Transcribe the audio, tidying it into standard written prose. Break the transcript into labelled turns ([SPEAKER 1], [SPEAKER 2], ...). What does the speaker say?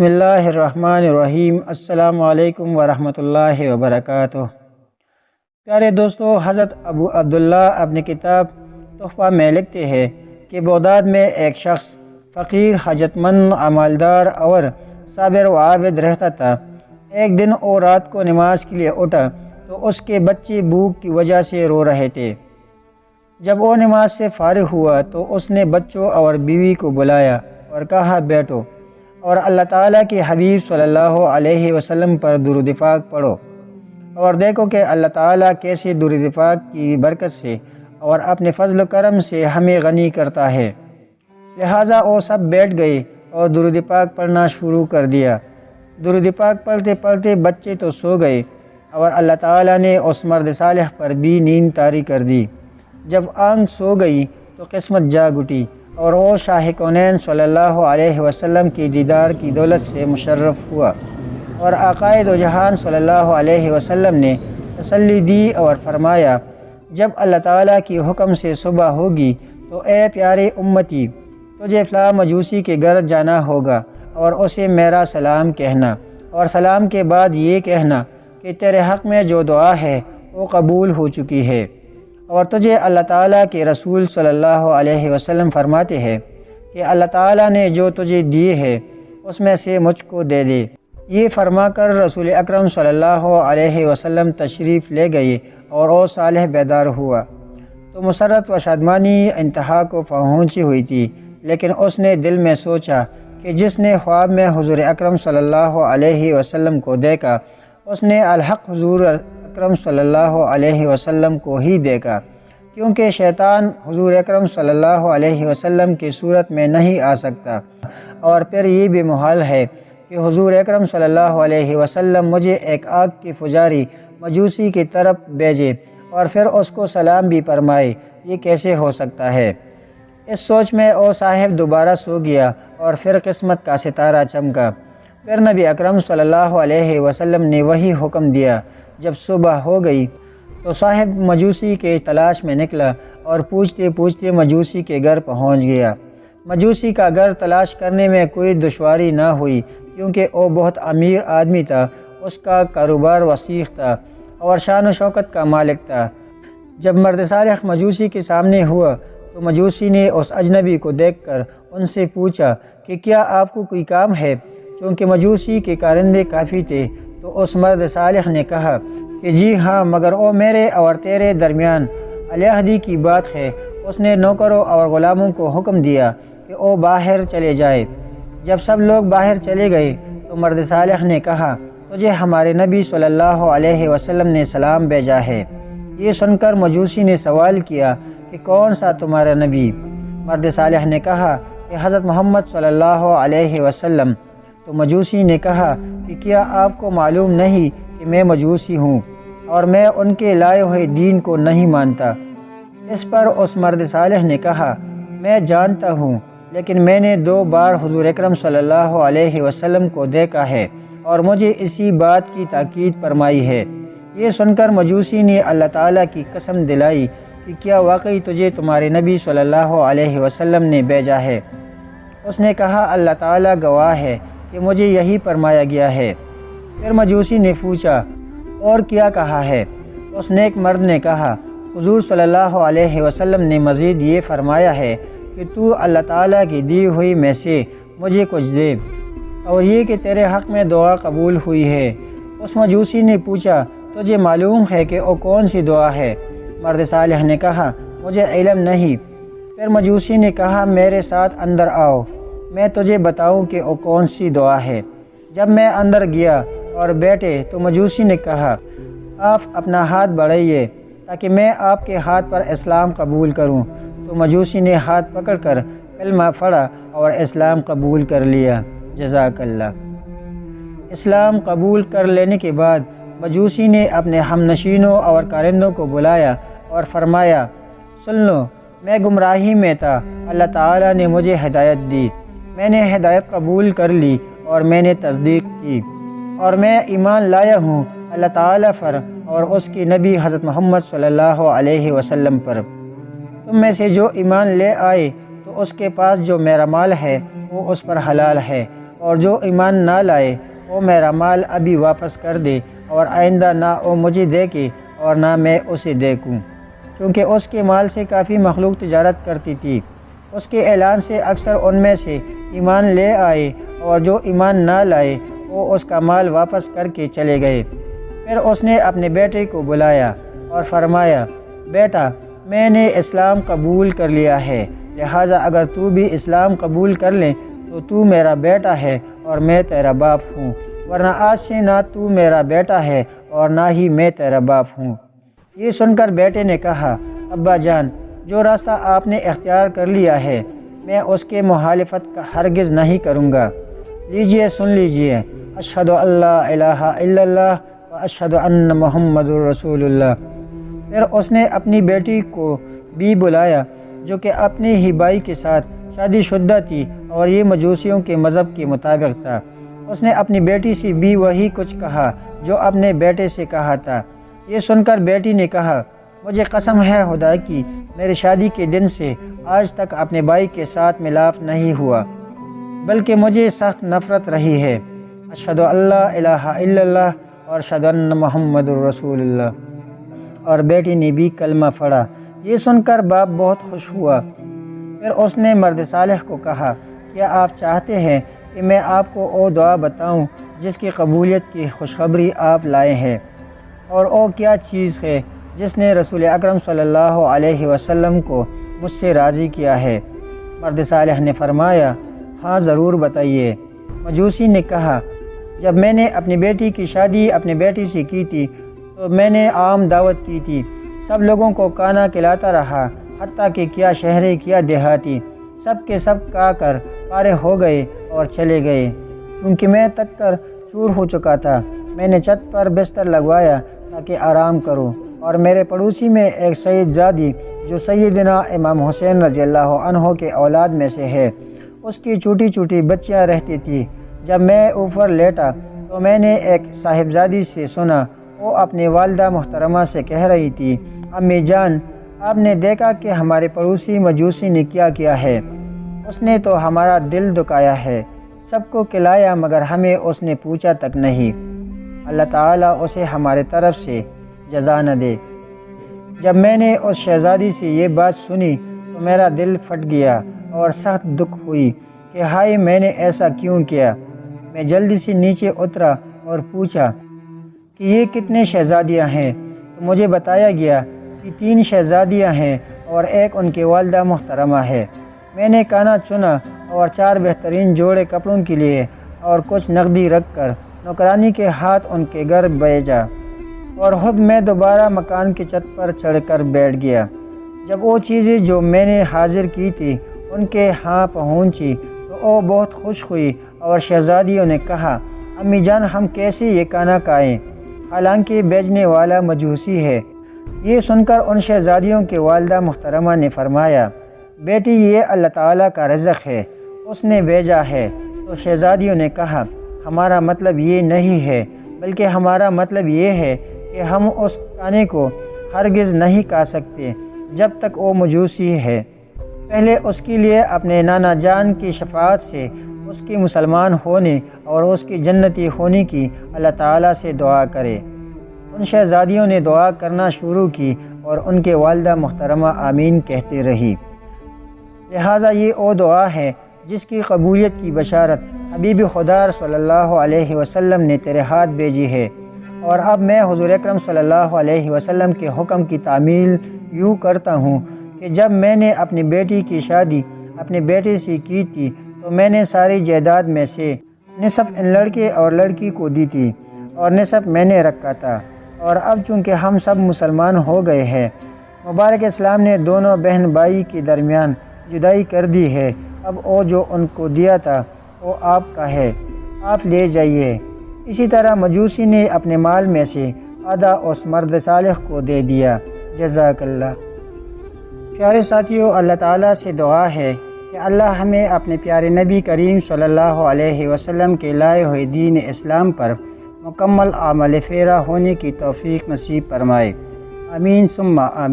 [SPEAKER 1] بسم اللہ الرحمن الرحیم۔ السلام علیکم ورحمۃ اللہ وبرکاتہ۔ پیارے دوستو، حضرت ابو عبداللہ اپنی کتاب تحفہ میں لکھتے ہیں کہ بغداد میں ایک شخص فقیر، حاجت مند، عملدار اور صابر و عابد رہتا تھا۔ ایک دن وہ رات کو نماز کے لیے اٹھا تو اس کے بچے بھوک کی وجہ سے رو رہے تھے۔ جب وہ نماز سے فارغ ہوا تو اس نے بچوں اور بیوی کو بلایا اور کہا، بیٹھو اور اللہ تعالیٰ کے حبیب صلی اللہ علیہ وسلم پر درود پاک پڑھو اور دیکھو کہ اللہ تعالیٰ کیسے درود پاک کی برکت سے اور اپنے فضل و کرم سے ہمیں غنی کرتا ہے۔ لہٰذا وہ سب بیٹھ گئے اور درود پاک پڑھنا شروع کر دیا۔ درود پاک پڑھتے پڑھتے بچے تو سو گئے اور اللہ تعالیٰ نے اس مرد صالح پر بھی نیند طاری کر دی۔ جب آنکھ سو گئی تو قسمت جاگ اٹھی اور وہ شاہ کونین صلی اللہ علیہ وسلم کی دیدار کی دولت سے مشرف ہوا، اور آقائے دو جہان صلی اللہ علیہ وسلم نے تسلی دی اور فرمایا، جب اللہ تعالیٰ کی حکم سے صبح ہوگی تو اے پیارے امتی، تجھے فلاں مجوسی کے گھر جانا ہوگا اور اسے میرا سلام کہنا، اور سلام کے بعد یہ کہنا کہ تیرے حق میں جو دعا ہے وہ قبول ہو چکی ہے، اور تجھے اللہ تعالیٰ کے رسول صلی اللہ علیہ وسلم فرماتے ہیں کہ اللہ تعالیٰ نے جو تجھے دیے ہے اس میں سے مجھ کو دے دے۔ یہ فرما کر رسول اکرم صلی اللہ علیہ وسلم تشریف لے گئے اور وہ صالح بیدار ہوا تو مسرت و شادمانی انتہا کو پہنچی ہوئی تھی، لیکن اس نے دل میں سوچا کہ جس نے خواب میں حضور اکرم صلی اللہ علیہ وسلم کو دیکھا اس نے الحق حضور اکرم صلی اللہ علیہ وسلم کو ہی دیکھا، کیونکہ شیطان حضور اکرم صلی اللہ علیہ وسلم کی صورت میں نہیں آ سکتا، اور پھر یہ بھی محال ہے کہ حضور اکرم صلی اللہ علیہ وسلم مجھے ایک آگ کے پجاری مجوسی کی طرف بھیجے اور پھر اس کو سلام بھی فرمائے، یہ کیسے ہو سکتا ہے؟ اس سوچ میں وہ صاحب دوبارہ سو گیا اور پھر قسمت کا ستارہ چمکا۔ پھر نبی اکرم صلی اللہ علیہ وسلم نے وہی حکم دیا۔ جب صبح ہو گئی تو صاحب مجوسی کے تلاش میں نکلا اور پوچھتے پوچھتے مجوسی کے گھر پہنچ گیا۔ مجوسی کا گھر تلاش کرنے میں کوئی دشواری نہ ہوئی، کیونکہ وہ بہت امیر آدمی تھا، اس کا کاروبار وسیع تھا اور شان و شوکت کا مالک تھا۔ جب مرد صالح مجوسی کے سامنے ہوا تو مجوسی نے اس اجنبی کو دیکھ کر ان سے پوچھا کہ کیا آپ کو کوئی کام ہے؟ چونکہ مجوسی کے کارندے کافی تھے تو اس مرد صالح نے کہا کہ جی ہاں، مگر وہ میرے اور تیرے درمیان علیحدگی کی بات ہے۔ اس نے نوکروں اور غلاموں کو حکم دیا کہ وہ باہر چلے جائیں۔ جب سب لوگ باہر چلے گئے تو مرد صالح نے کہا، تجھے ہمارے نبی صلی اللہ علیہ وسلم نے سلام بھیجا ہے۔ یہ سن کر مجوسی نے سوال کیا کہ کون سا تمہارا نبی؟ مرد صالح نے کہا کہ حضرت محمد صلی اللہ علیہ وسلم۔ تو مجوسی نے کہا کہ کیا آپ کو معلوم نہیں کہ میں مجوسی ہوں اور میں ان کے لائے ہوئے دین کو نہیں مانتا؟ اس پر اس مرد صالح نے کہا، میں جانتا ہوں، لیکن میں نے 2 بار حضور اکرم صلی اللہ علیہ وسلم کو دیکھا ہے اور مجھے اسی بات کی تاکید فرمائی ہے۔ یہ سن کر مجوسی نے اللہ تعالیٰ کی قسم دلائی کہ کیا واقعی تجھے تمہارے نبی صلی اللہ علیہ وسلم نے بھیجا ہے؟ اس نے کہا، اللہ تعالیٰ گواہ ہے کہ مجھے یہی فرمایا گیا ہے۔ پھر مجوسی نے پوچھا، اور کیا کہا ہے؟ اس نیک مرد نے کہا، حضور صلی اللہ علیہ وسلم نے مزید یہ فرمایا ہے کہ تو اللہ تعالیٰ کی دی ہوئی میں سے مجھے کچھ دے، اور یہ کہ تیرے حق میں دعا قبول ہوئی ہے۔ اس مجوسی نے پوچھا، تجھے معلوم ہے کہ وہ کون سی دعا ہے؟ مرد صالح نے کہا، مجھے علم نہیں۔ پھر مجوسی نے کہا، میرے ساتھ اندر آؤ، میں تجھے بتاؤں کہ وہ کون سی دعا ہے۔ جب میں اندر گیا اور بیٹھے تو مجوسی نے کہا، آپ اپنا ہاتھ بڑھائیے تاکہ میں آپ کے ہاتھ پر اسلام قبول کروں۔ تو مجوسی نے ہاتھ پکڑ کر کلمہ پڑھا اور اسلام قبول کر لیا۔ جزاک اللہ۔ اسلام قبول کر لینے کے بعد مجوسی نے اپنے ہم نشینوں اور کارندوں کو بلایا اور فرمایا، سن لو، میں گمراہی میں تھا، اللہ تعالیٰ نے مجھے ہدایت دی، میں نے ہدایت قبول کر لی اور میں نے تصدیق کی، اور میں ایمان لایا ہوں اللہ تعالیٰ پر اور اس کی نبی حضرت محمد صلی اللہ علیہ وسلم پر۔ تم میں سے جو ایمان لے آئے تو اس کے پاس جو میرا مال ہے وہ اس پر حلال ہے، اور جو ایمان نہ لائے وہ میرا مال ابھی واپس کر دے، اور آئندہ نہ وہ مجھے دیکھے اور نہ میں اسے دیکھوں، چونکہ اس کے مال سے کافی مخلوق تجارت کرتی تھی۔ اس کے اعلان سے اکثر ان میں سے ایمان لے آئے، اور جو ایمان نہ لائے وہ اس کا مال واپس کر کے چلے گئے۔ پھر اس نے اپنے بیٹے کو بلایا اور فرمایا، بیٹا، میں نے اسلام قبول کر لیا ہے، لہٰذا اگر تو بھی اسلام قبول کر لے تو تو میرا بیٹا ہے اور میں تیرا باپ ہوں، ورنہ آج سے نہ تو میرا بیٹا ہے اور نہ ہی میں تیرا باپ ہوں۔ یہ سن کر بیٹے نے کہا، ابا جان، جو راستہ آپ نے اختیار کر لیا ہے میں اس کے مخالفت ہرگز نہیں کروں گا۔ لیجئے، سن لیجئے، اشہد ان لا الہ الا اللہ و اشہد ان محمد رسول اللہ۔ پھر اس نے اپنی بیٹی کو بھی بلایا جو کہ اپنے ہی بھائی کے ساتھ شادی شدہ تھی اور یہ مجوسیوں کے مذہب کے مطابق تھا۔ اس نے اپنی بیٹی سے بھی وہی کچھ کہا جو اپنے بیٹے سے کہا تھا۔ یہ سن کر بیٹی نے کہا، مجھے قسم ہے خدا کی، میری شادی کے دن سے آج تک اپنے بھائی کے ساتھ ملاپ نہیں ہوا، بلکہ مجھے سخت نفرت رہی ہے۔ اشہد ان لا الہ الا اللہ اور اشہد ان محمد رسول اللہ۔ اور بیٹی نے بھی کلمہ پڑھا۔ یہ سن کر باپ بہت خوش ہوا۔ پھر اس نے مرد صالح کو کہا، کیا آپ چاہتے ہیں کہ میں آپ کو وہ دعا بتاؤں جس کی قبولیت کی خوشخبری آپ لائے ہیں؟ اور وہ کیا چیز ہے جس نے رسول اکرم صلی اللہ علیہ وسلم کو مجھ سے راضی کیا ہے؟ مرد صالح نے فرمایا، ہاں ضرور بتائیے۔ مجوسی نے کہا، جب میں نے اپنی بیٹی کی شادی اپنی بیٹی سے کی تھی تو میں نے عام دعوت کی تھی، سب لوگوں کو کھانا کھلاتا رہا، حتیٰ کہ کیا شہری کیا دیہاتی سب کے سب کھا کر فارغ ہو گئے اور چلے گئے۔ چونکہ میں تک کر چور ہو چکا تھا، میں نے چھت پر بستر لگوایا تاکہ آرام کروں، اور میرے پڑوسی میں ایک سید زادی جو سیدنا امام حسین رضی اللہ عنہ کے اولاد میں سے ہے، اس کی چھوٹی چھوٹی بچیاں رہتی تھیں۔ جب میں اوپر لیٹا تو میں نے ایک صاحبزادی سے سنا، وہ اپنی والدہ محترمہ سے کہہ رہی تھی، امی جان، آپ نے دیکھا کہ ہمارے پڑوسی مجوسی نے کیا کیا ہے؟ اس نے تو ہمارا دل دکھایا ہے، سب کو کھلایا مگر ہمیں اس نے پوچھا تک نہیں۔ اللہ تعالیٰ اسے ہمارے طرف سے جزا نہ دے۔ جب میں نے اس شہزادی سے یہ بات سنی تو میرا دل پھٹ گیا اور سخت دکھ ہوئی کہ ہائے، میں نے ایسا کیوں کیا۔ میں جلدی سے نیچے اترا اور پوچھا کہ یہ کتنے شہزادیاں ہیں؟ تو مجھے بتایا گیا کہ 3 شہزادیاں ہیں اور ایک ان کی والدہ محترمہ ہے۔ میں نے کھانا چنا اور 4 بہترین جوڑے کپڑوں کے لیے اور کچھ نقدی رکھ کر نوکرانی کے ہاتھ ان کے گھر بھیجا، اور خود میں دوبارہ مکان کی چھت پر چڑھ کر بیٹھ گیا۔ جب وہ چیزیں جو میں نے حاضر کی تھی ان کے ہاں پہنچی تو وہ بہت خوش ہوئی، اور شہزادیوں نے کہا، امی جان، ہم کیسے یہ کھانا کھائیں، حالانکہ بیچنے والا مجوسی ہے؟ یہ سن کر ان شہزادیوں کی والدہ محترمہ نے فرمایا، بیٹی، یہ اللہ تعالیٰ کا رزق ہے، اس نے بھیجا ہے۔ تو شہزادیوں نے کہا، ہمارا مطلب یہ نہیں ہے، بلکہ ہمارا مطلب یہ ہے کہ ہم اس کھانے کو ہرگز نہیں کھا سکتے جب تک وہ مجوسی ہے۔ پہلے اس کے لیے اپنے نانا جان کی شفاعت سے اس کے مسلمان ہونے اور اس کی جنتی ہونے کی اللہ تعالیٰ سے دعا کرے۔ ان شہزادیوں نے دعا کرنا شروع کی اور ان کے والدہ محترمہ آمین کہتے رہی۔ لہٰذا یہ وہ دعا ہے جس کی قبولیت کی بشارت حبیب خدا صلی اللہ علیہ وسلم نے تیرے ہاتھ بھیجی ہے، اور اب میں حضور اکرم صلی اللہ علیہ وسلم کے حکم کی تعمیل یوں کرتا ہوں کہ جب میں نے اپنی بیٹی کی شادی اپنے بیٹے سے کی تھی تو میں نے ساری جائیداد میں سے نصف ان لڑکے اور لڑکی کو دی تھی، اور نصف میں نے رکھا تھا۔ اور اب چونکہ ہم سب مسلمان ہو گئے ہیں، مبارک اسلام نے دونوں بہن بھائی کے درمیان جدائی کر دی ہے، اب وہ جو ان کو دیا تھا وہ آپ کا ہے، آپ لے جائیے۔ اسی طرح مجوسی نے اپنے مال میں سے آدھا اس مرد صالح کو دے دیا۔ جزاک اللہ۔ پیارے ساتھیوں، اللہ تعالیٰ سے دعا ہے کہ اللہ ہمیں اپنے پیارے نبی کریم صلی اللہ علیہ وسلم کے لائے ہوئے دین اسلام پر مکمل عمل پیرا ہونے کی توفیق نصیب فرمائے۔ آمین ثم آمین۔